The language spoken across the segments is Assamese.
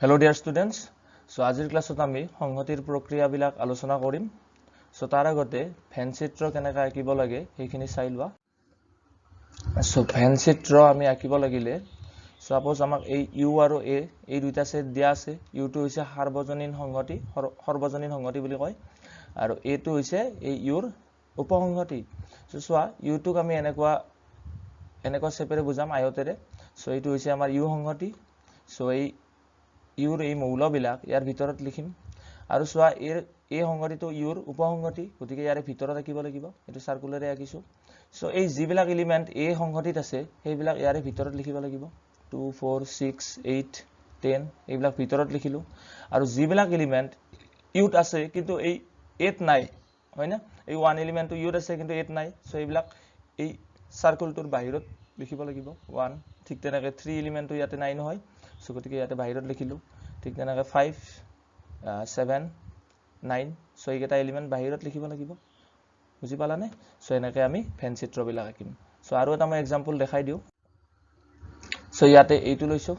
Hello dear students. So আজিৰ ক্লাছত আমি সংহতিৰ প্ৰক্ৰিয়াবিলাক আলোচনা কৰিম. So তাৰ আগতে ভেন চিত্ৰ কেনেকৈ আঁকিব লাগে সেইখিনি চাই লোৱা. So ভেন চিত্ৰ আমি আঁকিব লাগিলে suppose আমাক এই U আৰু A এই দুটা সেট দিয়া আছে. U টো হৈছে সাৰ্বজনীন সংহতি বুলি কয় আৰু A টো হৈছে এই U ৰ উপসংহতি. So চোৱা U টোক আমি এনেকুৱা সেপেৰে বুজাম আয়তেৰে. So এইটো হৈছে আমাৰ U সংহতি. So ইউৰ এই মৌলবিলাক ইয়াৰ ভিতৰত লিখিম আৰু চোৱা এই সংহতিটো ইউৰ উপসংহতি গতিকে ইয়াৰে ভিতৰত আঁকিব লাগিব এটো সাৰ্কুলাৰে আঁকিছো সো এই যিবিলাক এলিমেন্ট এই সংহতিত আছে সেইবিলাক ইয়াৰে ভিতৰত লিখিব লাগিব 2 4 6 8 10 এইবিলাক ভিতৰত লিখিলো আৰু যিবিলাক এলিমেন্ট ইউত আছে কিন্তু এই 8 নাই হয় না এই ওয়ান এলিমেন্টটো ইউত আছে কিন্তু 8 নাই সো এইবিলাক এই সাৰ্কুলটোৰ বাহিৰত লিখিব লাগিব 1 ঠিক তেনেকৈ 3 এলিমেন্টটো ইয়াতে নাই নহয় সো গতিকে ইয়াতে বাহিৰত লিখিলো ঠিক তেনেকৈ 5 7 9 সো এইকেইটা এলিমেন্ট বাহিৰত লিখিব লাগিব বুজি পালানে সো এনেকৈ আমি ভেন চিত্ৰবিলাক আঁকিম সো আৰু এটা মই এক্সাম্পল দেখাই দিও সো ইয়াতে এইটো লৈছো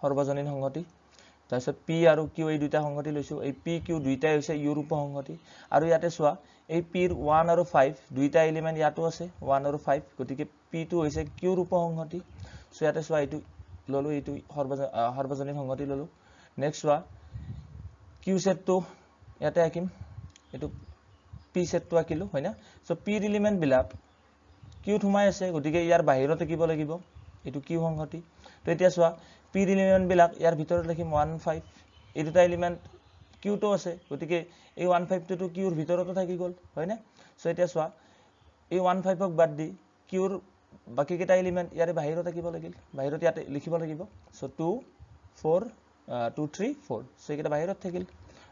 সৰ্বজনীন সংহতি তাৰপিছত p আৰু q এই দুটা সংহতি লৈছো এই p q দুইটাই হৈছে ইউৰ উপসংহতি আৰু ইয়াতে চোৱা এই p ৰ 1 আৰু 5 দুইটা এলিমেন্ট ইয়াতো আছে 1 আৰু 5 গতিকে p টো হৈছে q ৰ উপসংহতি সো ইয়াতে চোৱা এইটো ললো এইটো সৰ্বজনীন সংহতি ললো নেক্সট ওয়া q সেট টো ইয়াতে আঁকিম এটো p সেট টো আঁকিলো হয়না সো p ৰ এলিমেন্ট বিলাক q থুমাই আছে গতিকে ইয়াৰ বাহিৰত আঁকিব লাগিব এটো q সংহতি তো এতিয়া চোৱা p ৰ এলিমেন্ট বিলাক ইয়াৰ ভিতৰত লিখিম 1 5 এই দুটা এলিমেন্ট q টো আছে গতিকে এই 1 5 টো q ৰ ভিতৰতে থাকি গল হয়না সো এতিয়া চোৱা এই 1 5 ক বাদ দি q ৰ বাকি কেটা এলিমেন্ট ইয়াৰে বাহিৰত আঁকিব লাগিল বাহিৰত ইয়াতে লিখিব লাগিব সো 2 4 2 3 4 সো এটা বাহিৰত থাকিল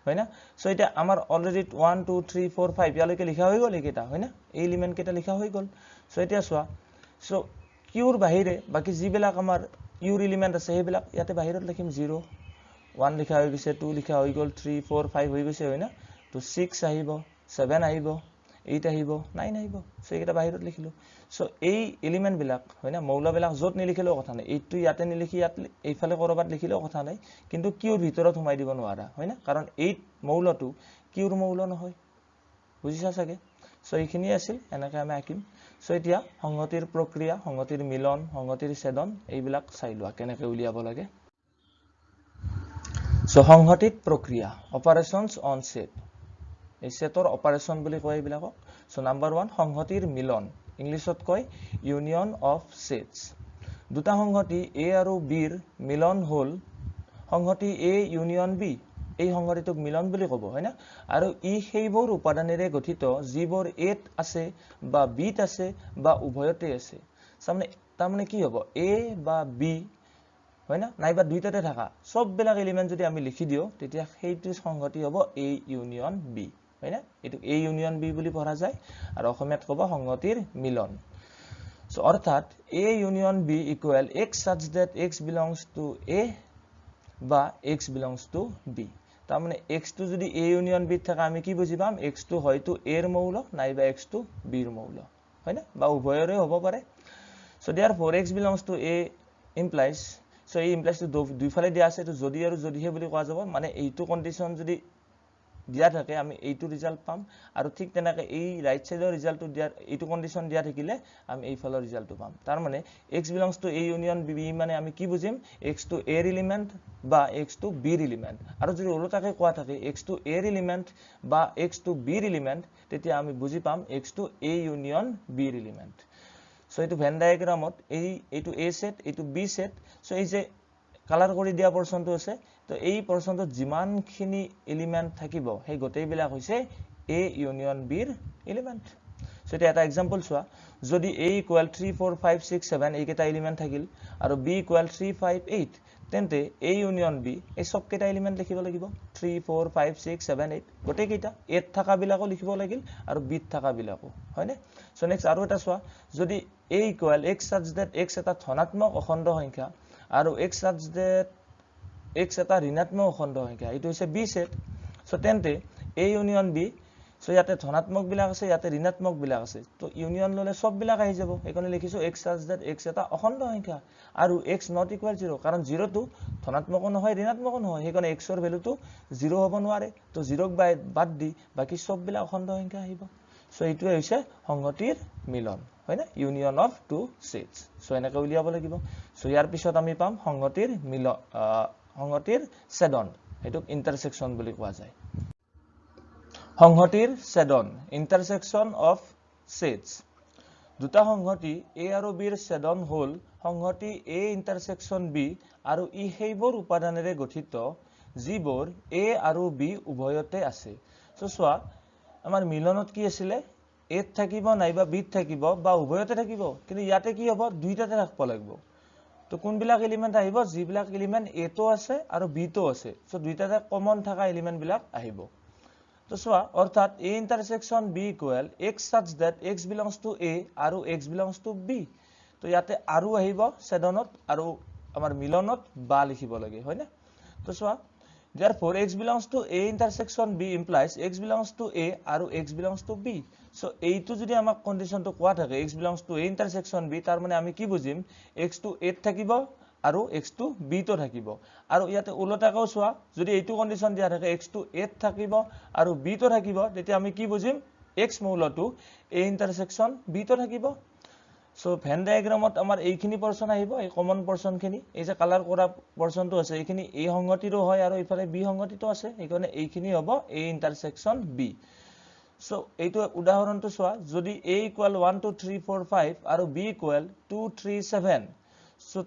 হয়না সো এটা আমাৰ অলৰেডি 1 2 3 4 5 ইয়ালৈকে লিখা হৈ গল এইকেটা হয়না এই এলিমেন্ট কেটা লিখা হৈ গল সো এতিয়া চোৱা সো কিউৰ বাহিৰে বাকি যিবিলাক আমাৰ ইউৰ এলিমেন্ট আছে সেইবিলাক ইয়াতে বাহিৰত লিখিম 0 1 লিখা হৈ গৈছে 2 লিখা হৈ গল 3 4 5 হৈ গৈছে হয়না তো 6 আহিব 7 আহিব 8 আহিব 9 আহিব সো এইকেটা বাহিৰত লিখিলো সো এই এলিমেন্ট বিলাক হয়না মৌলবিলাক যত নিলিখিলেও কথা নাই এইটো ইয়াতে নিলিখি ইয়াত এইফালে কৰবাত লিখিলেও কথা নাই কিন্তু কিউৰ ভিতৰত সোমাই দিব নোৱাৰা হয়না কাৰণ এই মৌলটো কিউৰ মৌল নহয় বুজিছা চাগে সো এইখিনি আছিল এনেকৈ আমি আঁকিম সো এতিয়া সংহতিৰ প্ৰক্ৰিয়া সংহতিৰ মিলন সংহতিৰ ছেদন এইবিলাক চাই লোৱা কেনেকৈ উলিয়াব লাগে সো সংহতিত প্ৰক্ৰিয়া অপাৰেশনস অন সেট এই সেটৰ অপাৰেশন বুলি কয় এইবিলাকক সো নাম্বাৰ 1 সংহতিৰ মিলন ইংলিছত কয় ইউনিয়ন অফ সেটস দুটা সংহতি a আৰু b ৰ মিলন হল সংহতি a ইউনিয়ন b এই সংহতিটোক মিলন বুলি কব হয়না আৰু ই সেইবোৰ উপাদানেৰে গঠিত যিবোৰ a ত আছে বা b ত আছে বা উভয়তে আছে তাৰমানে কি হ'ব a বা b হয়না নাইবা দুইটাতে থাকা সববিলাক এলিমেন্ট যদি আমি লিখি দিও তেতিয়া সেইটো সংহতি হ'ব a ইউনিয়ন b হয়না এটো a ইউনিয়ন b বুলি পঢ়া যায় আৰু অসমীয়াত কব সংহতিৰ মিলন সো অৰ্থাৎ a union b equal x such that x belongs to a বা x belongs to b তাৰমানে x টো যদি a ইউনিয়ন b থাকে আমি কি বুজি পাম x টো হয়তো a ৰ মৌল নাইবা x টো b ৰ মৌল হয়না বা উভয়ৰে হ'ব পাৰে so therefore x belongs to a implies so এই implies টো দুইফালে দিয়া আছে তো যদি আৰু যদিহে বুলি কোৱা যাব মানে এইটো কন্ডিশন যদি দিয়া থাকে আমি এইটো ৰিজাল্ট পাম আৰু ঠিক তেনেকৈ এই ৰাইট সাইডৰ ৰিজাল্টটো দিয়া এইটো কন্ডিশন দিয়া থাকিলে আমি এই ফালৰ ৰিজাল্টটো পাম তাৰ মানে x belongs to a union b মানে আমি কি বুজিম x to a ৰ এলিমেন্ট বা x to b ৰ এলিমেন্ট আৰু যদি ওলোটাকে কোৱা থাকে x to a ৰ এলিমেন্ট বা x to b ৰ এলিমেন্ট তেতিয়া আমি বুজি পাম x to a union b ৰ এলিমেন্ট সো এইটো ভেন ডায়াগ্ৰামত এইটো a সেট এইটো b সেট সো এই যে কালাৰ কৰি দিয়া পৰ্চনটো আছে তো এই পৰ্চনটোত যিমানখিনি এলিমেন্ট থাকিব সেই গোটেইবিলাক হৈছে a ইউনিয়ন b ৰ এলিমেন্ট সো এটা এক্সাম্পল চোৱা যদি a ইকুৱেল 3 4 5 6 7 এইকেটা এলিমেন্ট থাকিল আৰু b ইকুৱেল 3 5 8 তেন্তে a ইউনিয়ন b এই সব কেটা এলিমেন্ট লিখিব লাগিব 3 4 5 6 7 8 গোটেই কেটা a ত থাকা বিলাকো লিখিব লাগিল আৰু b ত থাকা বিলাকো হয়নে সো নেক্সট আৰু এটা চোৱা যদি a equal x such that x এটা ধনাত্মক অখণ্ড সংখ্যা আৰু x such that x এটা ঋণাত্মক অখণ্ড সংখ্যা এটো হৈছে b সেট সো তেন্তে a ইউনিয়ন b সো ইয়াতে ধনাত্মক বিলাক আছে ইয়াতে ঋণাত্মক বিলাক আছে তো ইউনিয়ন ললে সব বিলাক আহি যাব এইকাৰণে লিখিছো x such that x এটা অখণ্ড সংখ্যা আৰু x not equal 0 কাৰণ 0 টো ধনাত্মকো নহয় ঋণাত্মকো নহয় সেইকাৰণে x ৰ ভ্যালুটো 0 হ'ব নোৱাৰে তো 0 ক বাদ দি বাকি সব বিলাক অখণ্ড সংখ্যা আহিব সো এইটোৱে হৈছে সংহতিৰ মিলন হয় না union of two sets so এনেকৈ উলিয়াব লাগিব সো ইয়াৰ পিছত আমি পাম সংহতিৰ মিলন সংহতিৰ ছেদন এটো ইন্টাৰসেকশন বুলি কোৱা যায় সংহতিৰ ছেদন ইন্টাৰসেকশন অফ সেটস দুটা সংহতি a আৰু b ৰ ছেদন হ'ল সংহতি a ইন্টাৰসেকশন b আৰু ই সেইবোৰ উপাদানেৰে গঠিত যিবোৰ a আৰু b উভয়তে আছে সো সোৱা আমাৰ মিলনত কি আছিল a থাকিব নাইবা b থাকিব বা উভয়তে থাকিব কিন্তু ইয়াতে কি হ'ব দুইটাতে ৰাখব লাগিব তো কোনবিলাক এলিমেন্ট আহিব যিবিলাক এলিমেন্ট a তো আছে আৰু b তো আছে সো দুইটাতে কমন থাকা এলিমেন্ট বিলাক আহিব তো সোৱা অৰ্থাৎ a ইন্টাৰসেকশন b equal x such that x belongs to a আৰু x belongs to b তো ইয়াতে আৰু আহিব ছেদনত আৰু আমাৰ মিলনত বা লিখিব লাগে হয় না তো সোৱা therefore x belongs to a intersection b implies x belongs to a আৰু x belongs to b so এইটো যদি আমাক কন্ডিশনটো কোৱা থাকে x belongs to a intersection b তাৰ মানে আমি কি বুজিম x to a থাকিব আৰু x to b তো থাকিব আৰু ইয়াতে উলটাকৈ সোৱা যদি এইটো কন্ডিশন দিয়া থাকে x to a থাকিব আৰু b তো থাকিব তেতিয়া আমি কি বুজিম x মৌলটো a intersection b তো থাকিব সো ভেন ডায়াগ্ৰামত আমাৰ এইখিনি পোৰশন আহিব এই কমন পোৰশন খিনি এই যে কালাৰ কৰা পোৰশনটো আছে এইখিনি a সংগতিৰো হয় আৰু ইফালে b সংগতিটো আছে এইকাৰণে এইখিনি হ'ব a ইন্টাৰসেকশন b সো এইটো উদাহৰণটো সোৱা যদি a = 1 2 3 4 5 আৰু b = 2 3 7 সো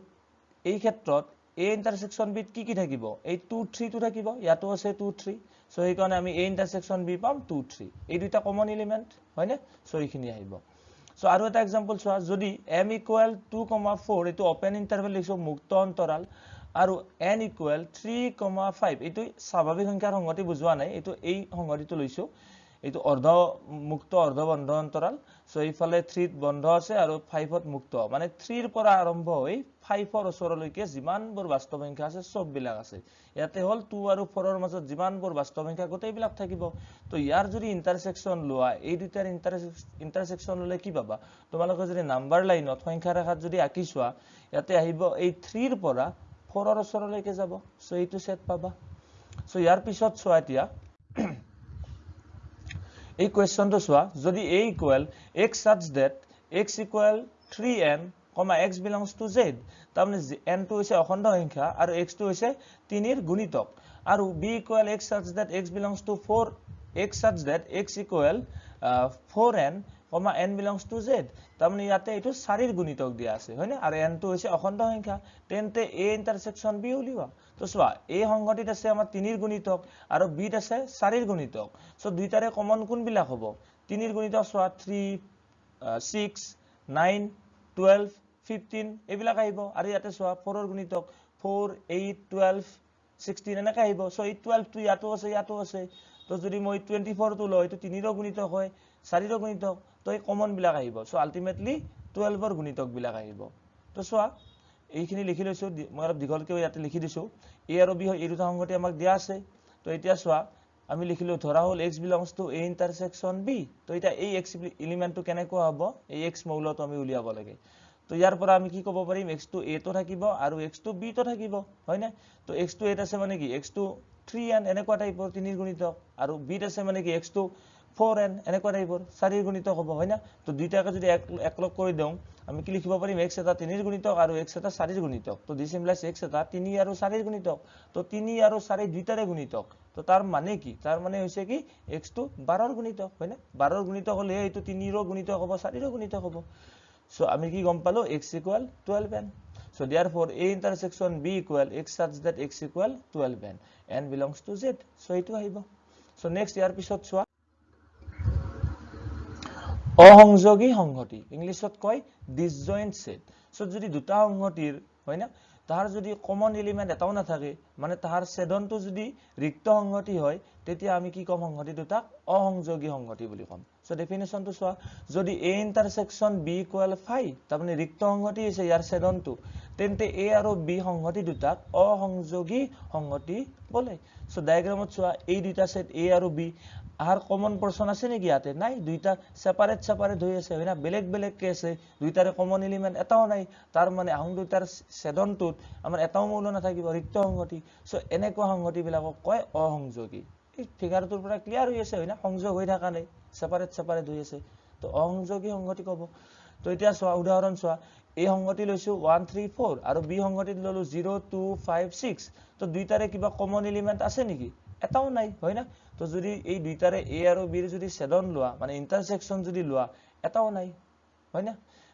এই ক্ষেত্ৰত a ইন্টাৰসেকশন b কি কি থাকিব এই 2 3 টো থাকিব ইয়াতো আছে 2 3 সো এইকাৰণে আমি a ইন্টাৰসেকশন b পাম 2 3 এই দুটা কমন এলিমেন্ট হয়নে সো এইখিনি আহিব So আৰু এটা एग्जांपल সোৱা যদি m = 2,4 এটো ওপেন ইন্টাৰভেল লিখছো মুক্ত অন্তৰাল আৰু n = 3,5 এটো স্বাভাৱিক সংখ্যাৰ সংগতি বুজোৱা নাই এটো এই সংগতিটো লৈছো এটো অৰ্ধ মুক্ত অৰ্ধ বন্ধ অন্তৰাল সো এইফালে 3 ত বন্ধ আছে আৰু 5 ত মুক্ত মানে 3 ৰ পৰা আৰম্ভ হৈ 5 ৰ ওচৰলৈকে যিমানবোৰ বাস্তৱ সংখ্যা আছে সব বিলাক আছে ইয়াতে হল 2 আৰু 4 ৰ মাজত যিমানবোৰ বাস্তৱ সংখ্যা গোটেই বিলাক থাকিব তো ইয়াৰ যদি ইন্টাৰসেকশন লোৱা এই দুটাৰ ইন্টাৰসেকশন ললে কি পাবা তোমালোকে যদি নাম্বাৰ লাইনত সংখ্যা ৰেখাত যদি আকি সোৱা ইয়াতে আহিব এই 3 ৰ পৰা 4 ৰ ওচৰলৈকে যাব সো এইটো সেট পাবা সো ইয়াৰ পিছত সোৱা এতিয়া এই কোৱেশ্চনটো সোৱা যদি a = x such that x = 3n, x belongs to z তাৰমানে n টো হৈছে অখণ্ড সংখ্যা আৰু x টো হৈছে 3 ৰ গুণিতক আৰু b = x such that x belongs to 4 x such that x = 4n, n belongs to z তাৰমানে ইয়াতে এটো 4 ৰ গুণিতক দিয়া আছে হয়নে আৰু n টো হৈছে অখণ্ড সংখ্যা তেন্তে a ইন্টাৰসেকশন b উলিওৱা তো সোৱা a সংগতিত আছে আমাৰ 3 ৰ গুণিতক আৰু b ত আছে 4 ৰ গুণিতক সো দুইটাৰে কমন কোন বিলাক হ'ব 3 ৰ গুণিতক সোৱা 3 6 9 12 15 এইবিলাক আহিব আৰু ইয়াতে সোৱা 4 ৰ গুণিতক 4 8 12 16 এনেকা আহিব সো এই 12 টো ইয়াতো আছে তো যদি মই 24 টো লয় তো 3 ৰ গুণিতক হয় 4 ৰ গুণিতক তো এই কমন বিলাক আহিব সো আলটিমেটলি 12 ৰ গুণিতক বিলাক আহিব তো সোৱা এইখিনি লিখি লৈছো মই অলপ দীঘলকৈ ইয়াতে লিখি দিছো a আৰু b এই দুটা সংগতি আমাক দিয়া আছে তো এতিয়া সোৱা আমি লিখিলো ধৰা হল x belongs to a intersection b তো এটা এই x এলিমেন্টটো কেনেকৈ হ'ব এই x মৌলটো আমি উলিয়াব লাগে তো ইয়াৰ পৰা আমি কি ক'ব পাৰিম x টো a তো থাকিব আৰু x টো b তো থাকিব হয় না তো x টো a আছে মানে কি x টো 3n এনেকুৱা টাইপৰ 3 ৰ গুণিতক আৰু b আছে মানে কি x টো 4n এনেকুৱা টাইপৰ 4 ৰ গুণিতক হ'ব হয় না তো দুইটাকে যদি একলগ কৰি দিও আমি কি লিখিব পাৰিম x এটা 3 ৰ গুণিতক আৰু x এটা 4 ৰ গুণিতক তো দিস ইমপ্লাইজ x এটা 3 আৰু 4 ৰ গুণিতক তো 3 আৰু 4 দুইটাৰে গুণিতক তো তাৰ মানে কি তাৰ মানে হৈছে কি x টো 12 ৰ গুণিতক হয় না 12 ৰ গুণিতক হলে এইটো 3 ৰ গুণিতক হ'ব 4 ৰ গুণিতক হ'ব সো আমি কি গম পালো x = 12n so therefore a intersection b = x such that x = 12n n belongs to z so এইটো আহিব সো নেক্সট ইয়াৰ পিছত সোৱা অসংযোগী সংহতি ইংলিশত কয় ডিসজয়েন্ট সেট সো যদি দুটা সংহতিৰ হয় না তার যদি কমন এলিমেন্ট এটাও না থাকে মানে তার ছেদনটো যদি ৰিক্ত সংহতি হয় তেতিয়া আমি কি কম সংহতি দুটা অসংযোগী সংহতি বুলি কম সো ডেফিনেশনটো চোৱা যদি a ইন্টাৰসেকশন b ইকুয়াল ফাই তাৰমানে ৰিক্ত সংহতি আছে ইয়াৰ ছেদনটো তেন্তে a আৰু b সংহতি দুটাক অসংযোগী সংহতি বলে সো ডায়াগ্ৰামত চোৱা এই দুটা সেট a আৰু b আৰ কমন পোৰশন আছে নেকি ইয়াতে নাই দুইটা সেপাৰেট হৈ আছে হয়না বেলেগ কে আছে দুইটাৰে কমন এলিমেন্ট এটাও নাই তাৰ মানে আহং দুইটাৰ ছেদনটোত আমাৰ এটাও মৌল নাথাকিব ৰিক্ত সংহতি সো এনেকুৱা সংহতি বিলাকক কয় অসংযোগী এই ফিগাৰটোৰ পৰা ক্লিয়াৰ হৈ আছে হয়না সংযোগ হৈ থকা নাই সেপাৰেট হৈ আছে তো অসংযোগী সংহতি কব তো এতিয়া চোৱা উদাহৰণ চোৱা এই সংহতি লৈছো 1 3 4 আৰু বি সংহতি ললো 0 2 5 6 তো দুইটাৰে কিবা কমন এলিমেন্ট আছে নেকি এটাও নাই হয়না তো যদি এই দুইটাৰে a আৰু b ৰ যদি ছেদন লোৱা মানে ইন্টাৰসেকশন যদি লোৱা এটাও নাই হয়না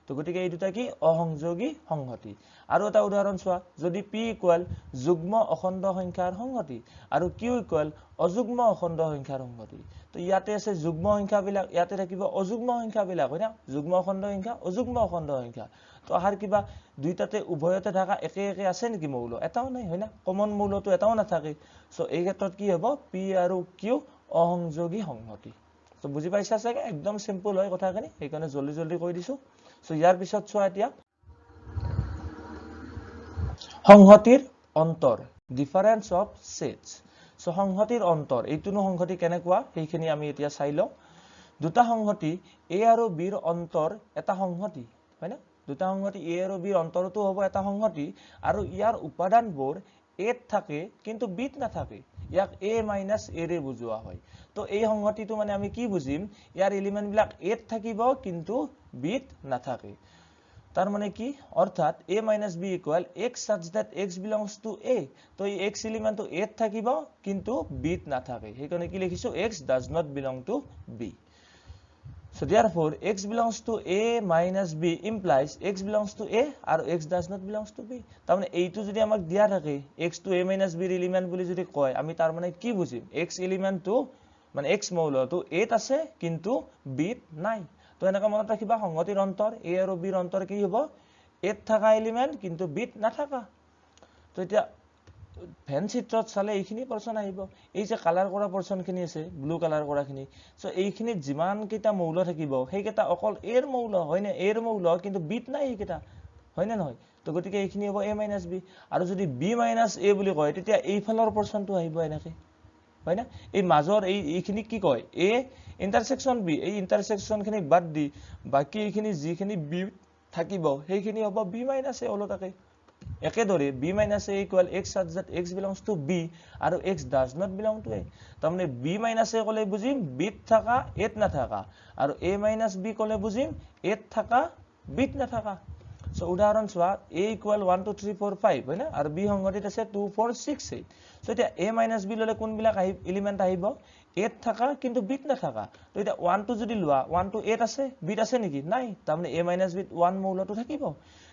তো গতিকে এই দুটা কি অসংযোগী সংহতি আৰু এটা উদাহৰণ চোৱা যদি p ইকুয়াল যুগ্ম অখণ্ড সংখ্যাৰ সংহতি আৰু q ইকুয়াল অযুগ্ম অখণ্ড সংখ্যাৰ সংহতি তো ইয়াতে আছে যুগ্ম সংখ্যা বিলাক ইয়াতে থাকিব অযুগ্ম সংখ্যা বিলাক হয়না যুগ্ম অখণ্ড সংখ্যা অযুগ্ম অখণ্ড সংখ্যা তো আহাৰ কিবা দুইটাতে উভয়তে থাকা একে আছে নেকি মৌল এটাও নাই হয়না কমন মৌলটো এটাও নাথাকে সো এই ক্ষেত্ৰত কি হ'ব p আৰু q অসংযোগী সংহতি তো বুজি পাইছা চাগে একদম সিম্পল হয় কথাখিনি এইকাৰণে জলদি কৈ দিছো সো ইয়াৰ পিছত চোৱা এতিয়া সংহতিৰ অন্তৰ ডিফাৰেন্স অফ সেটস সো সংহতিৰ অন্তৰ এইটোনো সংহতি কেনেকুৱা সেইখিনি আমি এতিয়া চাই লওঁ দুটা সংহতি a আৰু b ৰ অন্তৰ এটা সংহতি হয়না দুটা সংহতি a আৰু b ৰ অন্তৰটো হ'ব এটা সংহতি আৰু ইয়াৰ উপাদানবোৰ a ত থাকে কিন্তু b ত নাথাকে ইয়াক a - a ৰে বুজোৱা হয় তো এই সংহতিটো মানে আমি কি বুজিম ইয়াৰ এলিমেন্ট বিলাক a ত থাকিব কিন্তু b ত নাথাকে তাৰ মানে কি অৰ্থাৎ a - b equal x such that x belongs to a তো এই x এলিমেন্টটো a ত থাকিব কিন্তু b ত নাথাকে সেইকাৰণে কি লিখিছো x does not belong to b so therefore x belongs to a minus b implies x belongs to a আৰু x does not belongs to b তাৰমানে এইটো যদি আমাক দিয়া থাকে x to a minus b element বুলি যদি কয় আমি তাৰ মানে কি বুজিম x এলিমেন্টটো মানে x মৌলটো a ত আছে কিন্তু b ত নাই তো এনেকা মনত ৰাখিবা সংহতিৰ অন্তৰ a আৰু b ৰ অন্তৰ কি হ'ব a ত থাকা এলিমেন্ট কিন্তু b ত নাথাকা তো এতিয়া ভেন চিত্ৰত চালে এইখিনি পোৰশন আহিব এই যে কালাৰ কৰা পোৰশনখিনি আছে ব্লু কালাৰ কৰাখিনি সো এইখিনিত যিমান কিটা মৌল থাকিব সেইকেটা অকল a ৰ মৌল হয়নে a ৰ মৌল কিন্তু b ত নাই এইকেটা হয়নে নহয় তো গতিকে এইখিনি হ'ব a - b আৰু যদি b - a বুলি কয় তেতিয়া এই ফালৰ পোৰশনটো আহিব এনেকে হয়না এই মাজৰ এইখিনি কি কয় a ইন্টারসেকশন b এই ইন্টারসেকশনখিনি বাদ দি বাকি এইখিনি যিখিনি b থাকিব সেইখিনি হ'ব b - a ওলটাকে একেদৰে b - a equal x such that x belongs to b আৰু x does not belong to a তাৰমানে b - a কলে বুজিম b ত থাকা a ত নাথাকা আৰু a - b কলে বুজিম a ত থাকা b ত নাথাকা সো উদাহৰণ চোৱা a ইকুয়াল 1 2 3 4 5 হয়না আৰু b সংগঠিত আছে 2 4 6 8 সো এতিয়া a - b ললে কোন বিলাক এলিমেন্ট আহিব a ত থাকা কিন্তু b ত নাথাকা তো এটা 1 2 যদি লোৱা 1 2 8 আছে b ত আছে নেকি নাই তাৰমানে a - b 1 মৌলটো থাকিব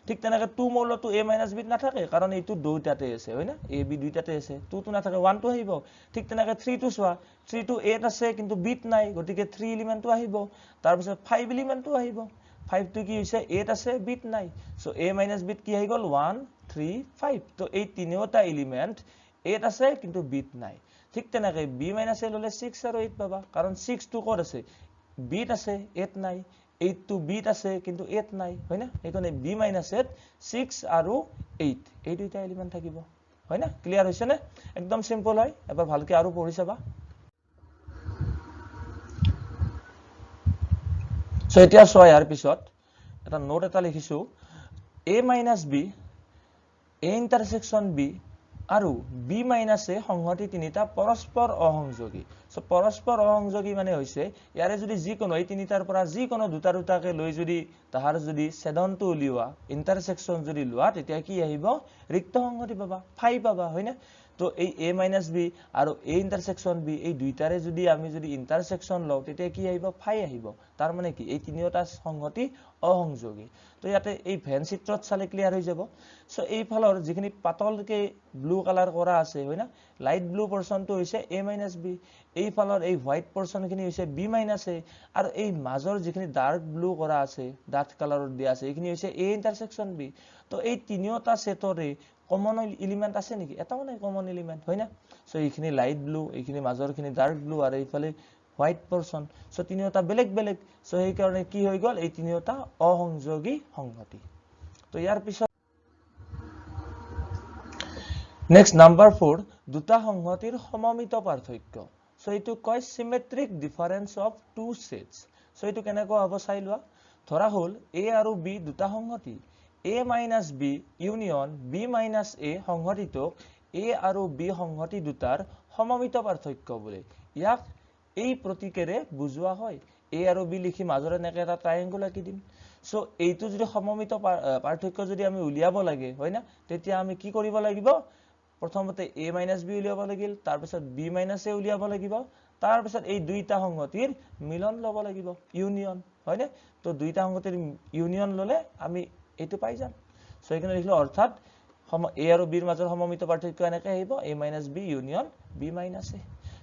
ঠিক তেনেকৈ 2 মৌলটো a - b ত নাথাকে কাৰণ এইটো দুইটাতে আছে হয়না a b দুইটাতে আছে 2 টো নাথাকে 1 টো আহিব ঠিক তেনেকৈ 3 টো চোৱা 3 টো a ত আছে কিন্তু b ত নাই গতিকে 3 এলিমেন্টটো আহিব তাৰ পিছত 5 এলিমেন্টটো আহিব 5 টো কি হৈছে a ত আছে b ত নাই সো a - b ত কি আহি গল 1 3 5 তো এই তিনিওটা এলিমেন্ট a ত আছে কিন্তু b ত নাই ঠিক তেনেকৈ b - a ললে 6 আৰু 8 পাবা কাৰণ 6 টো ক'ত আছে b ত আছে a ত নাই 8 টো b ত আছে কিন্তু a ত নাই হয়না এইকাৰণে b - a ত 6 আৰু 8 এই দুইটা এলিমেন্ট থাকিব হয়না ক্লিয়াৰ হৈছে নে একদম সিম্পল হয় এবাৰ ভালকে আৰু পঢ়ি চাবা সো এতিয়া চোৱা ইয়াৰ পিছত এটা নোট এটা লিখিছো a - b a ইন্টাৰসেকশন b আৰু b - a সংহতি তিনিটা পৰস্পৰ অসংযোগী সো পৰস্পৰ অসংযোগী মানে হৈছে ইয়াৰে যদি যিকোনো এই তিনিটাৰ পৰা যিকোনো দুটাকে লৈ যদি তাহাৰ যদি ছেদনটো উলিওৱা ইন্টাৰসেকশন যদি লোৱা তেতিয়া কি আহিব ৰিক্ত সংহতি পাবা ফাই পাবা হয়নে তো এই a - b আৰু a ইন্টাৰসেকশন b এই দুইটাৰে যদি আমি যদি ইন্টাৰসেকশন লওঁ তেতিয়া কি আহিব ফাই আহিব তাৰ মানে কি এই তিনিওটা সংহতি অসংযোগী তো ইয়াতে এই ভেন চিত্ৰত চালে ক্লিয়াৰ হৈ যাব সো এই ফালৰ যিখিনি পাতলকে ব্লু কালাৰ কৰা আছে হয়না লাইট ব্লু পোৰশনটো হৈছে a - b এই ফালৰ এই হোয়াইট পোৰশনখিনি হৈছে b - a আৰু এই মাজৰ যিখিনি ডাৰ্ক ব্লু কৰা আছে ডাৰ্ক কালাৰত দিয়া আছে এইখিনি হৈছে a ইন্টাৰসেকশন b তো এই তিনিওটা সেটৰে কমন এলিমেন্ট আছে নেকি এটাও নাই কমন এলিমেন্ট হয়না সো এইখিনি লাইট ব্লু এইখিনি মাজৰখিনি ডাৰ্ক ব্লু আৰু এইফালে হোৱাইট পৰ্চন সো তিনিওটা বেলেগ বেলেগ সো সেই কাৰণে কি হৈ গল এই তিনিওটা অসংযোগী সংহতি তো ইয়াৰ পিছত নেক্সট নাম্বাৰ 4 দুটা সংহতিৰ সমমিত পাৰ্থক্য সো এইটো কয় symmetric difference of two sets so এইটো কেনেকৈ হ'ব চাই লোৱা ধৰা হল a আৰু b দুটা সংহতি a - b union b - a সংহতিটোক a আৰু b সংহতি দুটাৰ সমমিত পাৰ্থক্য বোলে ইয়াক এই প্ৰতীকেৰে বুজোৱা হয় a আৰু b লিখি মাজৰে নেকে এটা ট্ৰায়াঙ্গল আঁকি দিম সো এইটো যদি সমমিত পাৰ্থক্য যদি আমি উলিয়াব লাগে হয় না তেতিয়া আমি কি কৰিব লাগিব প্ৰথমতে a - b উলিয়াব লাগিল তাৰ পিছত b - a উলিয়াব লাগিব তাৰ পিছত এই দুইটা সংহতিৰ মিলন লব লাগিব ইউনিয়ন হয় না তো দুইটা সংহতিৰ ইউনিয়ন ললে আমি এটো পাই যাম সো এখানে লিখলো অৰ্থাৎ a আৰু b ৰ মাজৰ সমমিত পাৰ্থক্য এনেকৈ আহিব a - b union b - a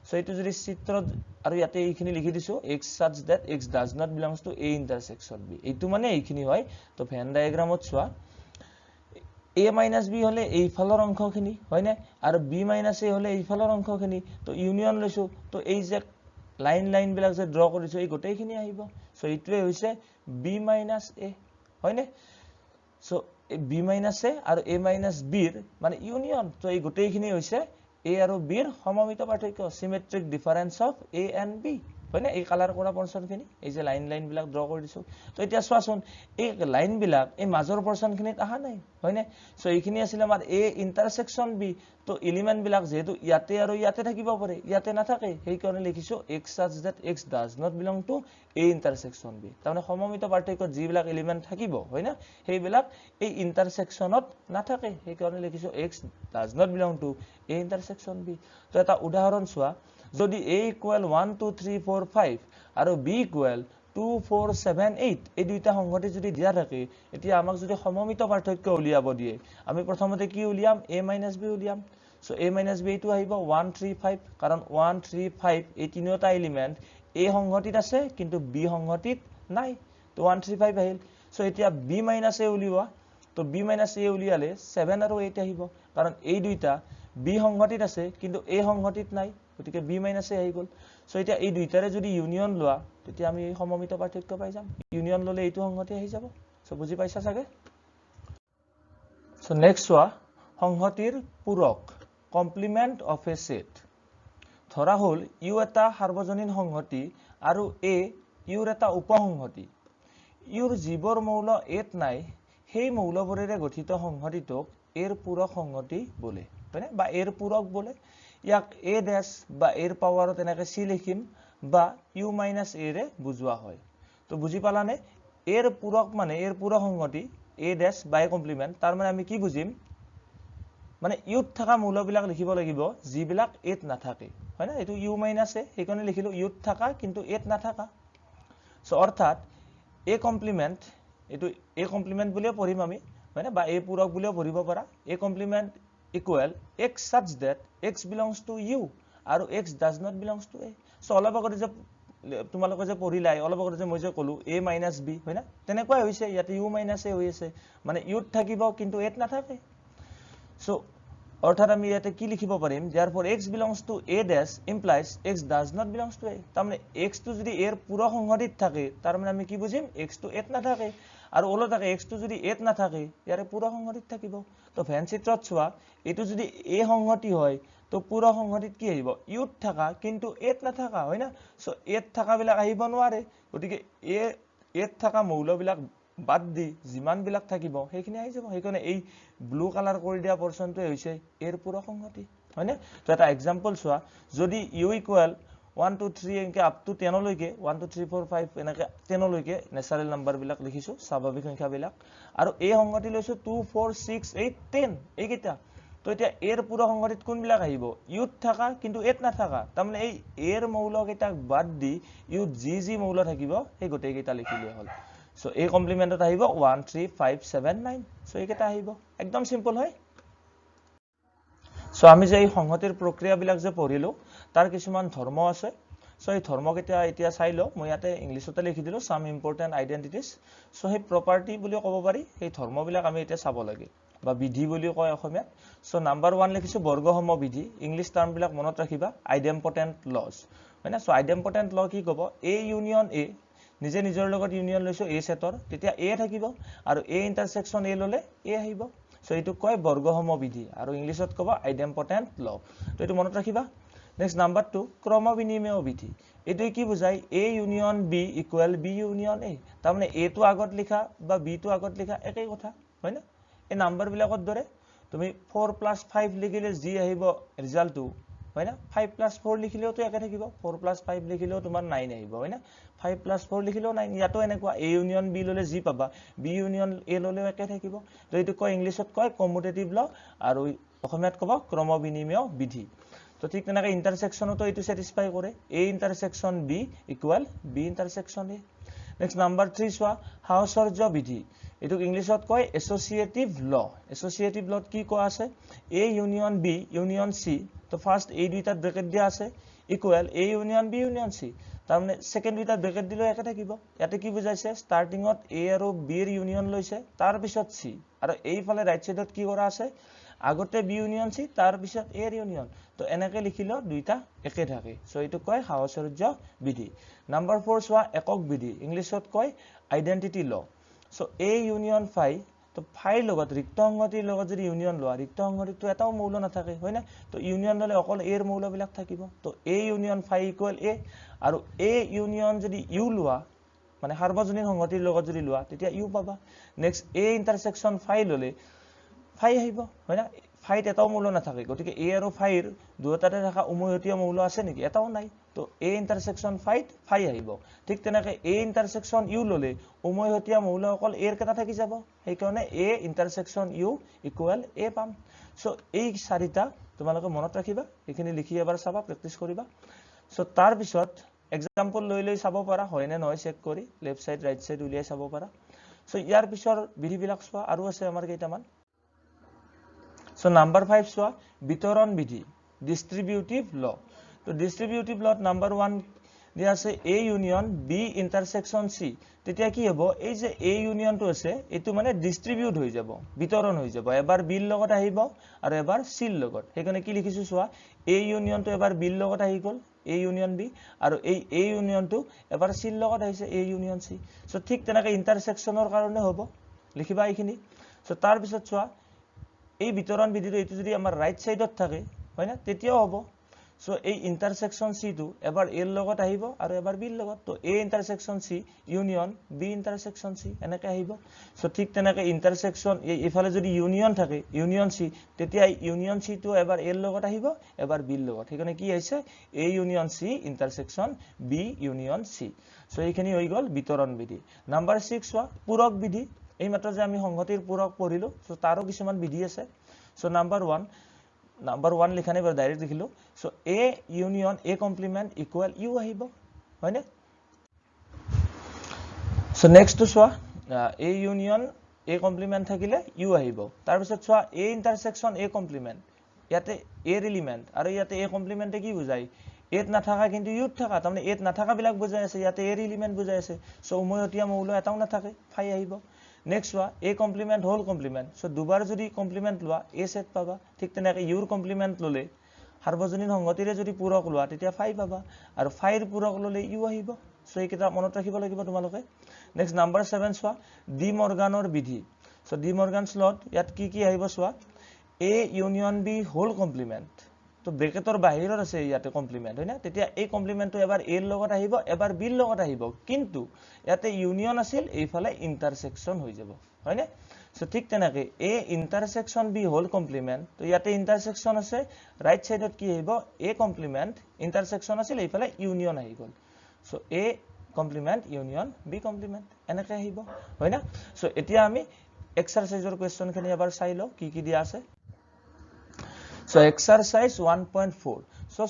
so এটো যদি চিত্ৰত আৰু ইয়াতে এইখিনি লিখি দিছো x such that x does not belongs to a intersection b এইটো মানে এইখিনি হয় তো ভেন ডায়াগ্ৰামত চোৱা a - b হলে এই ফালৰ অংশখিনি হয় না আৰু b - a হলে এই ফালৰ অংশখিনি তো ইউনিয়ন লৈছো তো এই যে লাইন বিলাক যে ড্ৰ কৰিছো এই গোটেইখিনি আহিব সো এইটোৱে হৈছে b - a হয় না সো b - a আৰু a - b ৰ মানে ইউনিয়ন তো এই গোটেইখিনি হৈছে a আৰু b ৰ সমমিত পাৰ্থক্য symmetric difference of a and b হয় না এই কালাৰ কৰা পৰ্চনখিনি এই যে লাইন বিলাক ড্ৰ কৰি দিছো তো এতিয়া চোৱাচোন এই লাইন বিলাক এই মাজৰ পৰ্চনখিনিত আহা নাই হয় না সো এইখিনি আছিল আমাৰ a ইন্টাৰসেকশন b তো এলিমেন্ট বিলাক যেহেতু ইয়াতে আৰু ইয়াতে থাকিব পাৰে ইয়াতে নাথাকে সেই কাৰণে লিখিছো x such that x does not belong to a intersection b তাৰমানে সমমিত পাৰ্থক্যত যিবিলাক এলিমেন্ট থাকিব হয় না সেইবিলাক এই ইন্টাৰসেকশনত নাথাকে সেই কাৰণে লিখিছো x does not belong to a intersection b তো এটা উদাহৰণ চোৱা যদি a equal 1 2 3 4 5 আৰু b equal 2 4 7 8 এই দুইটা সংহতি যদি দিয়া থাকে এতিয়া আমাক যদি সমমিত পাৰ্থক্য উলিয়াব দিয়ে আমি প্ৰথমতে কি উলিয়াম a - b উলিয়াম সো a - b এইটো আহিব 1 3 5 কাৰণ 1 3 5 এই তিনিটা এলিমেন্ট a সংহতিত আছে কিন্তু b সংহতিত নাই তো 1 3 5 আহিল সো এতিয়া b - a উলিওৱা তো b - a উলিয়ালে 7 আৰু 8 আহিব কাৰণ এই দুইটা b সংহতিত আছে কিন্তু a সংহতিত নাই গতিকে b - a আহি গল সো এতিয়া এই দুইটাৰে যদি ইউনিয়ন লোৱা তেতিয়া আমি এই সমমিত পাৰ্থক্য পাই যাম ইউনিয়ন ললে এইটো সংহতি আহি যাব সো বুজি পাইছা চাগে সো নেক্সট চোৱা সংহতিৰ পূৰক কমপ্লিমেন্ট অফ এ সেট ধৰা হল ইউ এটা সাৰ্বজনীন সংহতি আৰু a ইউৰ এটা উপসংহতি ইউৰ যিবোৰ মৌল এত নাই সেই মৌলবোৰেৰে গঠিত সংহতিটোক এৰ পূৰক সংহতি বোলে মানে বা এৰ পূৰক বোলে ইয়াক a ড্যাশ বা এৰ পাৱাৰত এনেকৈ c লিখিম বা u - a ৰে বুজোৱা হয় তো বুজি পালানে এৰ পূৰক মানে এৰ পূৰক সংহতি a ড্যাশ বা a কমপ্লিমেন্ট তাৰ মানে আমি কি বুজিম মানে ইউত থাকা মৌলবিলাক লিখিব লাগিব যিবিলাক এত নাথাকে হয় না এটো u - a সেইকাৰণে লিখিলো ইউত থাকা কিন্তু এত নাথাকা সো অৰ্থাৎ a কমপ্লিমেন্ট এটো a কমপ্লিমেন্ট বুলিও পঢ়িম আমি হয় না বা a পূৰক বুলিও পঢ়িব পাৰা a complement equal x such that x belongs to u আৰু x does not belongs to a so অলপ আগতে যে তোমালোকে যে পঢ়িলাই অলপ আগতে যে মই যে কলো a - b হয় না তেনেকৈ হৈছে ইয়াতে u - a হৈ আছে মানে ইউত থাকিব কিন্তু এত নাথাকে সো অৰ্থাৎ আমি ইয়াতে কি লিখিব পাৰিম therefore x belongs to a dash implies x does not belongs to a তাৰমানে x টো যদি এৰ পূৰক সংহতিত থাকে তাৰমানে আমি কি বুজিম x টো এত নাথাকে আৰু ওলোটাকে x টো যদি এত নাথাকে ইয়াৰে পূৰক সংহতিত থাকিব তো ভেন চিত্ৰত চোৱা এটো যদি a সংহতি হয় তো পূৰক সংহতিত কি আহিব ইউত থাকা কিন্তু এত নাথাকা হয় না সো এত থাকা বিলাক আহিব নোৱাৰে গতিকে এত থাকা মৌলবিলাক বাদ দি যিমান বিলাক থাকিব সেইখিনি আহি যাব সেইকাৰণে এই ব্লু কালাৰ কৰি দিয়া পৰ্চনটো হৈছে এৰ পূৰক সংহতি হয় না তো এটা এক্সাম্পল চোৱা যদি u ইকুৱেল 1 2 3 এনেকৈ আপ টু 10 লৈকে 1 2 3 4 5 এনেকৈ 10 লৈকে নেচাৰেল নাম্বাৰ বিলাক লিখিছো স্বাভাৱিক সংখ্যা বিলাক আৰু এই সংহতি লৈছো 2 4 6 8 10 এইকেইটা তো এতিয়া এৰ পূৰক সংহতিত কোন বিলাক আহিব ইউত থাকা কিন্তু এত নাথাকা তাৰমানে এই এৰ মৌল কেইটাক বাদ দি ইউত যি মৌল থাকিব সেই গোটেই কেইটা লিখিলে হ'ল সো এই কমপ্লিমেন্টত আহিব 1 3 5 7 9 সো এইকেইটা আহিব একদম সিম্পল হয় সো আমি যে এই সংহতিৰ প্ৰক্ৰিয়া বিলাক যে পঢ়িলো তাৰ কিছুমান ধৰ্ম আছে সো এই ধৰ্ম কেইটা এতিয়া চাই লো মই ইয়াতে ইংলিছতে লিখি দিলো সাম ইম্পৰ্টেন্ট আইডেন্টিটিজ সো সেই প্ৰপাৰ্টি বুলি ক'ব পাৰি এই ধৰ্ম বিলাক আমি এতিয়া চাব লাগে বা বিধি বুলি কয় অসমীয়াত সো নাম্বাৰ 1 লিখিছো বৰ্গসম বিধি ইংলিছ টাৰ্ম বিলাক মনত ৰাখিবা আইডেম্পটেন্ট লজ হয় না? সো আইডেম্পটেন্ট ল কি ক'ব A ইউনিয়ন A নিজে নিজৰ লগত ইউনিয়ন লৈছো A সেটৰ তেতিয়া A থাকিব আৰু A ইন্টাৰসেকশন A ললে A আহিব সো এইটো কয় বৰ্গসম বিধি আৰু ইংলিছত ক'ব আইডেম্পটেন্ট ল তো এইটো মনত ৰাখিবা নেক্সট নাম্বাৰ 2 ক্ৰম বিনিময় বিধি এইটো কি বুজাই A union B equal B union A তাৰ মানে A টো আগত লিখা বা B টো আগত লিখা একেই কথা হয় না এই নাম্বাৰ বিলাকৰ দৰে তুমি 4 + 5 লিখিলে যি আহিব ৰিজাল্টটো হয় না 5 + 4 লিখিলেও তো একে থাকিব 4 + 5 লিখিলেও তোমাৰ 9 আহিব হয় না 5 + 4 লিখিলেও 9 ইয়াতো এনেকুৱা A ইউনিয়ন B ললে যি পাবা B ইউনিয়ন A ললেও একে থাকিব তো এইটো কয় ইংলিছত কয় কমিউটেটিভ ল আৰু অসমীয়াত ক'ব ক্ৰম বিনিময় বিধি তো ঠিক তেনেকৈ ইন্টাৰসেকশনতো এইটো স্যাটিসফাই কৰে A ইন্টাৰসেকশন B equal B ইন্টাৰসেকশন A next number 3 সোয়া সাহচৰ্য বিধি এটো ইংলিশত কয় এসোসিয়েটিভ ল এসোসিয়েটিভ লত কি কোৱা আছে A union B union C তো ফাৰ্স্ট এই দুইটা ব্ৰ্যাকেট দিয়া আছে equal A union B union C তাৰ মানে সেকেন্ড দুইটা ব্ৰ্যাকেট দিলে একে থাকিব ইয়াতে কি বুজাইছে স্টাৰ্টিংত A আৰু B এৰ ইউনিয়ন লৈছে তাৰ পিছত C আৰু এইফালে ৰাইট সাইডত কি কৰা আছে আগতে B ইউনিয়ন C তাৰ পিছত A এর ইউনিয়ন তো এনেকে লিখিলো দুইটা একে থাকে সো এইটো কয় সাহচৰ্য বিধি নাম্বাৰ 4 সোয়া একক বিধি ইংলিশত কয় আইডেন্টিটি ল সো A ইউনিয়ন ফাই তো ফাই লগত ৰিক্ত সংহতিৰ লগত যদি ইউনিয়ন লোৱা ৰিক্ত সংহতিটো এটাও মৌল নাথাকে হয় না তো ইউনিয়ন ললে অকল A এর মৌলবিলাক থাকিব তো A union phi equal A আৰু A ইউনিয়ন যদি U লোৱা মানে সাৰ্বজনীন সংহতিৰ লগত যদি লোৱা তেতিয়া U পাবা নেক্সট A ইন্টাৰসেকশন ফাই ললে ফাই আহিব হয় না ফাইত এটাও মৌল নাথাকে গতিকে A আৰু ফাইৰ দুটাতে থকা উমৈহতীয়া মৌল আছে নেকি এটাও নাই তো A ইন্টাৰসেকশন ফাইত ফাই আহিব ঠিক তেনেকৈ A ইন্টাৰসেকশন U ললে উমৈহতীয়া মৌল অকল A এৰ কেটা থাকি যাব সেই কাৰণে A ইন্টাৰসেকশন U ইকুৱেল A পাম সো এই চাৰিটা তোমালোকে মনত ৰাখিবা এখিনি লিখি এবাৰ চাবা প্ৰেক্টিস কৰিবা সো তাৰ পিছত এক্সাম্পল লৈ চাব পাৰা হয় নে নহয় চেক কৰি লেফট সাইড ৰাইট সাইড উলিয়াই চাব পাৰা সো ইয়াৰ পিছৰ বিধিবিলাক চোৱা আৰু আছে আমাৰ কেইটামান সো নাম্বাৰ 5 সোয়া বিতৰণ বিধি ডিস্ট্ৰিবিউটিভ ল তো ডিস্ট্ৰিবিউটিভ লত নাম্বাৰ 1 দিয়া আছে A ইউনিয়ন B ইন্টাৰসেকশন C তেতিয়া কি হ'ব এই যে A ইউনিয়নটো আছে এটো মানে ডিস্ট্রিবিউট হৈ যাব বিতৰণ হৈ যাব এবাৰ B ৰ লগত আহিব আৰু এবাৰ C ৰ লগত হেকনে কি লিখিছো সোয়া A ইউনিয়নটো এবাৰ B ৰ লগত আহি গল A ইউনিয়ন B আৰু এই A ইউনিয়নটো এবাৰ C ৰ লগত আহিছে A ইউনিয়ন C সো ঠিক তেনেকৈ ইন্টাৰসেকশনৰ কাৰণে হ'ব লিখিবা এইখিনি সো তাৰ পিছত সোয়া এই বিতৰণ বিধিটো এটো যদি আমাৰ ৰাইট সাইডত থাকে হয় না তেতিয়াও হ'ব সো এই ইন্টাৰসেকশন C টো এবাৰ A ৰ লগত আহিব আৰু এবাৰ B ৰ লগত তো A ইন্টাৰসেকশন C union B ইন্টাৰসেকশন C এনেকৈ আহিব সো ঠিক তেনেকৈ ইন্টাৰসেকশন এইফালে যদি ইউনিয়ন থাকে ইউনিয়ন C তেতিয়া ইউনিয়ন C টো এবাৰ A ৰ লগত আহিব এবাৰ B ৰ লগত হেকনে কি হৈছে A union C ইন্টাৰসেকশন B union C so এইখিনি হৈ গল বিতৰণ বিধি নাম্বাৰ 6 সোয়া পূৰক বিধি এই মাত্ৰ যে আমি সংহতিৰ পূৰক পঢ়িলো সো তাৰো কিছুমান বিধি আছে সো নাম্বাৰ 1 লিখা নাই ডাইৰেক্ট লিখিলো so A union A complement equal U আহিব হয় নে so next so A union A complement থাকিলে U আহিব তাৰ পিছত so A intersection A complement ইয়াতে A এলিমেন্ট আৰু ইয়াতে A কমপ্লিমেন্টে কি বুজাই এত নাথাকা কিন্তু ইউত থাকা তাৰমানে এত নাথাকা বিলাক বুজাই আছে ইয়াতে এৰ এলিমেন্ট বুজাই আছে সো উমৈহতীয়া মৌল এটাও নাথাকে ফাই আহিব next so A complement whole complement so দুবাৰ যদি কমপ্লিমেন্ট লোৱা A সেট পাবা ঠিক তেনেকৈ ইউৰ কমপ্লিমেন্ট ললে সাৰ্বজনীন সংহতিৰে যদি পূৰক লোৱা তেতিয়া ফাই পাবা আৰু ফাইৰ পূৰক ললে ইউ আহিব সো এইকেইটা মনত ৰাখিব লাগিব তোমালোকে নেক্সট নাম্বাৰ 7 সোয়া ডি মৰ্গানৰ বিধি সো ডি মৰ্গানছ লত ইয়াত কি আহিব so A union B whole complement তো ব্ৰেকেটৰ বাহিৰত আছে ইয়াতে কমপ্লিমেন্ট হয় না তেতিয়া এই কমপ্লিমেন্টটো এবাৰ A ৰ লগত আহিব এবাৰ B ৰ লগত আহিব কিন্তু ইয়াতে ইউনিয়ন আছিল এইফালে ইন্টাৰসেকশন হৈ যাব হয় না সো ঠিক তেনেকৈ A ইন্টাৰসেকশন B হোল কমপ্লিমেন্ট তো ইয়াতে ইন্টাৰসেকশন আছে ৰাইট সাইডত কি আহিব A কমপ্লিমেন্ট ইন্টাৰসেকশন আছিল এইফালে ইউনিয়ন আহি গল so A complement union B complement এনেকৈ আহিব হয় না সো এতিয়া আমি এক্সাৰসাইজৰ কোৱেশ্চনখিনি এবাৰ চাই লও কি দিয়া আছে So exercise 1.4 so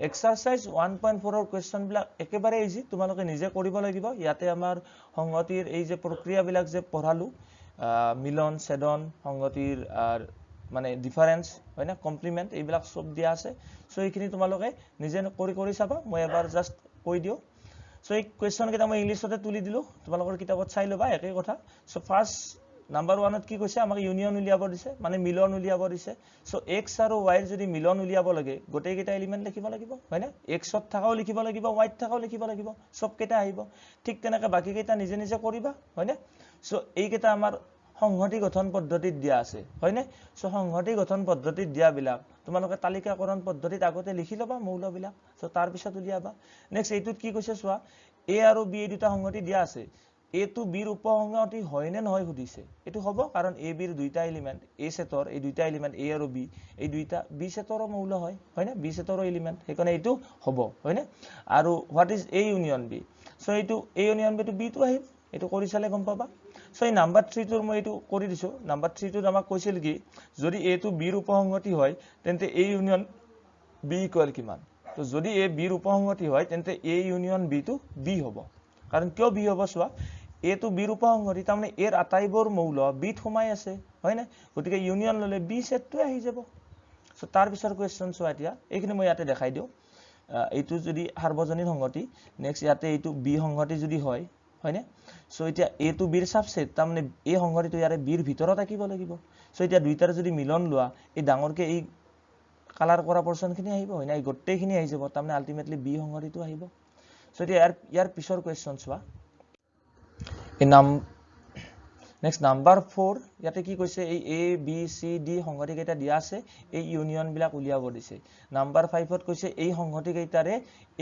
exercise 1.4 ৰ কোৱেশ্চন বিলাক একেবাৰে ইজি তোমালোকে নিজে কৰিব লাগিব ইয়াতে আমাৰ সংগতিৰ এই যে প্ৰক্ৰিয়া বিলাক যে পঢ়ালো মিলন ছেদন সংগতিৰ মানে ডিফাৰেন্স হয় না কমপ্লিমেন্ট এইবিলাক সব দিয়া আছে সো এইখিনি তোমালোকে নিজে কৰি চাবা মই এবাৰ জাস্ট কৈ দিও সো এই কোৱেশ্চন কেইটা মই ইংলিশতে তুলি দিলো তোমালোকৰ কিতাপত চাই লবা একে কথা সো ফাৰ্স্ট নাম্বাৰ 1ত কি কৈছে আমাক ইউনিয়ন উলিয়াব দিছে মানে মিলন উলিয়াব দিছে সো x আৰু y ৰ যদি মিলন উলিয়াব লাগে গোটেই কেইটা এলিমেন্ট লিখিব লাগিব হয় না x ত থাকাও লিখিব লাগিব y ত থাকাও লিখিব লাগিব সব কেইটা আহিব ঠিক তেনেকৈ বাকি কেইটা নিজে নিজে কৰিবা হয় না সো এই কেইটা আমাৰ সংহতি গঠন পদ্ধতিত দিয়া আছে হয় না সো সংহতি গঠন পদ্ধতিত দিয়া বিলাক তোমালোকে তালিকাকৰণ পদ্ধতিত আগতে লিখি লবা মৌলবিলাক সো তাৰ পিছত উলিয়াবা নেক্সট এইটোত কি কৈছে চোৱা a আৰু b এই দুটা সংহতি দিয়া আছে a to b ৰ উপসংহতি হয় নে নহয় সুধিছে এটো হ'ব কাৰণ a b ৰ দুইটা এলিমেন্ট a সেটৰ এই দুইটা এলিমেন্ট a আৰু b এই দুইটা b সেটৰ মৌল হয় না b সেটৰ এলিমেন্ট হেকনে এটো হ'ব হয় না আৰু what is a union b so এটো a union b to b to আহিব এটো কৰি চালে গম পাবা সো এই নাম্বাৰ 3 টোৰ মই এটো কৰি দিছো নাম্বাৰ 3 টোত আমাক কৈছিল কি যদি a to b ৰ উপসংহতি হয় তেন্তে a ইউনিয়ন b ইকুয়াল কিমান তো যদি a b ৰ উপসংহতি হয় তেন্তে a union b to b হ'ব কাৰণ কিয় b হ'ব চোৱা a to b ৰ উপসংহতি তাৰমানে এৰ আটাইবোৰ মৌল b ত সোমাই আছে হয় না গতিকে ইউনিয়ন ললে b সেটটো আহি যাব সো তাৰ পিছৰ কোৱেশ্চন চোৱা এতিয়া এইখিনি মই ইয়াতে দেখাই দিও এইটো যদি সাৰ্বজনীন সংহতি নেক্সট ইয়াতে এইটো b সংহতি যদি হয় না সো এতিয়া a to b ৰ সাবসেট তাৰমানে a সংহতিটো ইয়াৰে b ৰ ভিতৰত থাকিব লাগিব সো এতিয়া দুইটাৰ যদি মিলন লোৱা এই ডাঙৰকে এই কালাৰ কৰা পোৰশন খিনি আহিব হয় না এই গোটেইখিনি আহি যাব তাৰমানে আলটিমেটলি b সংহতিটো আহিব সো এতিয়া ইয়াৰ পিছৰ কোৱেশ্চন চোৱা নেক্সট নাম্বাৰ 4 ইয়াতে কি কৈছে এই a b c d সংহতি কেইটা দিয়া আছে এই ইউনিয়ন বিলাক উলিয়াব দিছে নাম্বাৰ 5 ত কৈছে এই সংহতি কেইটাৰে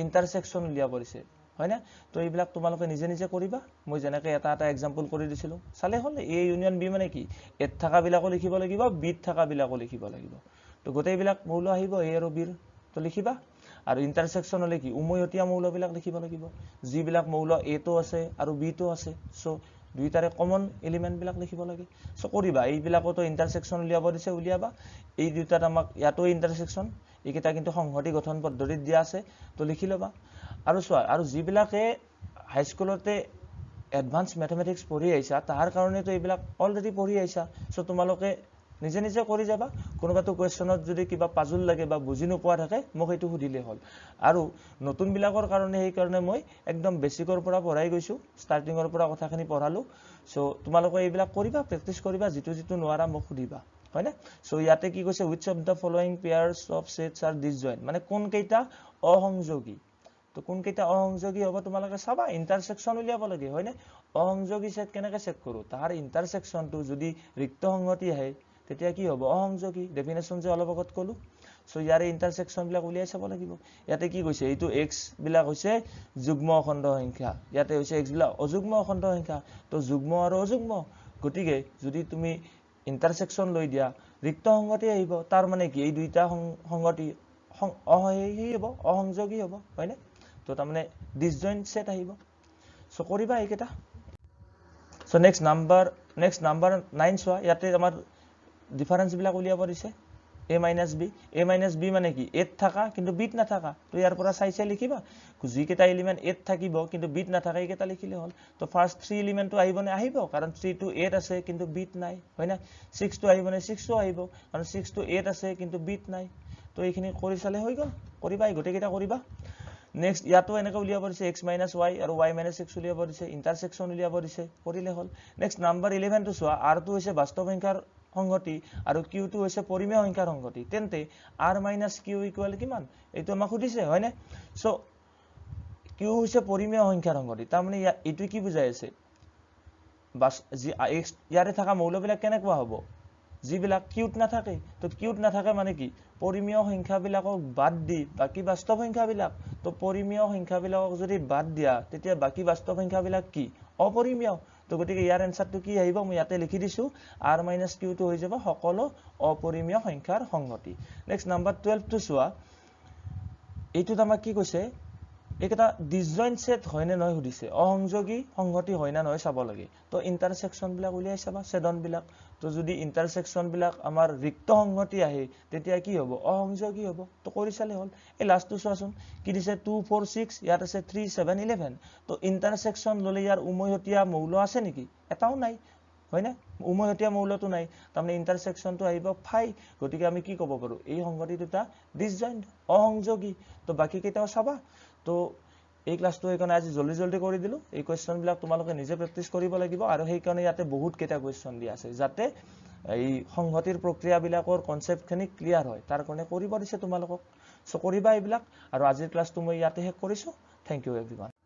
ইন্টাৰসেকশন উলিয়াব দিছে হয় না তো এইবিলাক তোমালোকে নিজে নিজে কৰিবা মই যেনেকৈ এটা এক্সাম্পল কৰি দিছিলো চালে হল a ইউনিয়ন b মানে কি a ত থাকা বিলাকো লিখিব লাগিব b ত থাকা বিলাকো লিখিব লাগিব তো গোটেই বিলাক মৌল আহিব a আৰু b তো লিখিবা আৰু ইন্টাৰসেকশন হলে কি উমৈহতীয়া মৌল বিলাক লিখিব লাগিব যি বিলাক মৌল a তো আছে আৰু b তো আছে সো দুইটাৰে কমন এলিমেন্ট বিলাক লিখিব লাগে সো কৰিবা এই বিলাকতো ইন্টাৰসেকশন উলিয়াব দিছে উলিয়াবা এই দুইটাত আমাক ইয়াতো ইন্টাৰসেকশন এইকেইটা কিন্তু সংহতি গঠন পদ্ধতিত দিয়া আছে তো লিখি লবা আৰু চোৱা আৰু যি বিলাকে হাই স্কুলতে এডভান্স ম্যাথমেটিক্স পঢ়ি আইছা তাৰ কাৰণে তো এইবিলাক অলৰেডি পঢ়ি আইছা সো তোমালোকে নিজে নিজে কৰি যাবা কোনোবাটো কোৱেশ্চনত যদি কিবা পাজল লাগে বা বুজি নোপোৱা থাকে মোক এইটো সুধিলে হল আৰু নতুন বিলাকৰ কাৰণে এই কাৰণে মই একদম বেসিকৰ পৰা পঢ়াই গৈছো ষ্টাৰ্টিংৰ পৰা কথাখিনি পঢ়ালো সো তোমালোকে এইবিলাক কৰিবা প্ৰেক্টিস কৰিবা যিটো নোৱাৰা মোক সুধিবা হয় না সো ইয়াতে কি কৈছে which of the following pairs of sets are disjoint মানে কোন কেইটা অসংযোগী তো কোন কেইটা অসংযোগী হ'ব তোমালোকে চাবা ইন্টাৰসেকশন উলিয়াব লাগে হয় না অসংযোগী সেট কেনেকৈ চেক কৰো তাৰ ইন্টাৰসেকশনটো যদি ৰিক্ত সংহতি আহে তেতিয়া কি হ'ব অসংযোগী ডেফিনেশন যে অলপ আগত কলো সো ইয়াৰে ইন্টাৰসেকশন বিলাক উলিয়াই চাব লাগিব ইয়াতে কি কৈছে এইটো x বিলাক হৈছে যুগ্ম অখণ্ড সংখ্যা ইয়াতে হৈছে x বিলাক অযুগ্ম অখণ্ড সংখ্যা তো যুগ্ম আৰু অযুগ্ম গতিকে যদি তুমি ইন্টাৰসেকশন লৈ দিয়া ৰিক্ত সংহতি আহিব তাৰ মানে কি এই দুইটা সংহতি অসংযোগী হ'ব হয় না তো তাৰমানে ডিসজয়েন্ট সেট আহিব সো কৰিবা এইকেইটা সো নেক্সট নাম্বাৰ 9 চোৱা ইয়াতে আমাৰ ডিফারেন্স বিলাক উলিয়াব দিছে a - b মানে কি a ত থাকা কিন্তু b ত নাথাকা তো ইয়াৰ পৰা চাইছে লিখিবা যি কেইটা এলিমেন্ট a ত থাকিব কিন্তু b ত নাথাকে কেইটা লিখিলে হল তো ফাৰ্স্ট 3 এলিমেন্টটো আহিবনে আহিব কাৰণ 3 to 8 আছে কিন্তু b ত নাই হয় না 6 টো আহিবনে 6 টো আহিব কাৰণ 6 to 8 আছে কিন্তু b ত নাই তো এইখিনি কৰি চালে হৈ গল কৰিবা এই গোটেই কেইটা কৰিবা নেক্সট ইয়াতো এনেকৈ উলিয়াব দিছে x - y আৰু y - x উলিয়াব দিছে ইন্টাৰসেকশন উলিয়াব দিছে কৰিলে হল নেক্সট নাম্বাৰ 11 টো চোৱা r টো হৈছে বাস্তৱ সংখ্যাৰ সংগতি আৰু q টো হৈছে পৰিমেয় সংখ্যাৰ সংগতি তেন্তে r - q ইকুয়াল কিমান এইটো আমাক সুধিছে হয় না সো q হৈছে পৰিমেয় সংখ্যাৰ সংগতি তাৰ মানে এইটো কি বুজাই আছে বাস যি ইয়াৰে থকা মৌলবিলাক কেনেকুৱা হ'ব যিবিলাক q ত নাথাকে তো q ত নাথাকে মানে কি পৰিমেয় সংখ্যাবিলাকক বাদ দি বাকি বাস্তৱ সংখ্যাবিলাক তো পৰিমেয় সংখ্যাবিলাকক যদি বাদ দিয়া তেতিয়া বাকি বাস্তৱ সংখ্যাবিলাক কি অপৰিমেয় তো গতিকে ইয়াৰ এনসারটো কি আহিব মই ইয়াতে লিখি দিছো r - q টো হৈ যাব সকলো অপৰিমেয় সংখ্যাৰ সংগতি নেক্সট নাম্বাৰ 12 টো চোৱা এইটোত আমাক কি কৈছে এইটা ডিসজয়েন্ট সেট হয় নে নহয় সুধিছে অসংযোগী সংগতি হয় না নহয় চাব লাগে তো ইন্টাৰসেকশন বিলাক উলিয়াই চাবা ছেদন বিলাক তো যদি ইন্টাৰসেকশন বিলাক আমাৰ ৰিক্ত সংগতি আহে তেতিয়া কি হ'ব অসংযোগী হ'ব তো কৰি চালে হল এই লাষ্টটো চোৱাচোন কি দিছে 2 4 6 ইয়াত আছে 3 7 11 তো ইন্টাৰসেকশন ললে ইয়াৰ উমৈহতীয়া মৌল আছে নেকি এটাও নাই হয় না উমৈহতীয়া মৌলটো নাই তাৰমানে ইন্টাৰসেকশনটো আহিব 5 গতিকে আমি কি ক'ব পাৰো এই সংগতি দুটা ডিসজয়েন্ট অসংযোগী তো বাকি কেইটাও চাবা তো এই ক্লাছটো এইকাৰণে আজি জলদি কৰি দিলো এই কোৱেশ্চনবিলাক তোমালোকে নিজে প্ৰেক্টিছ কৰিব লাগিব আৰু সেইকাৰণে ইয়াতে বহুত কেইটা কোৱেশ্চন দিয়া আছে যাতে এই সংহতিৰ প্ৰক্ৰিয়াবিলাকৰ কনসেপ্টখিনি ক্লিয়াৰ হয় তাৰ কাৰণে কৰিব দিছে তোমালোকক সো কৰিবা এইবিলাক আৰু আজিৰ ক্লাছটো মই ইয়াতে শেষ কৰিছো থ্যাংক ইউ এভৰিৱান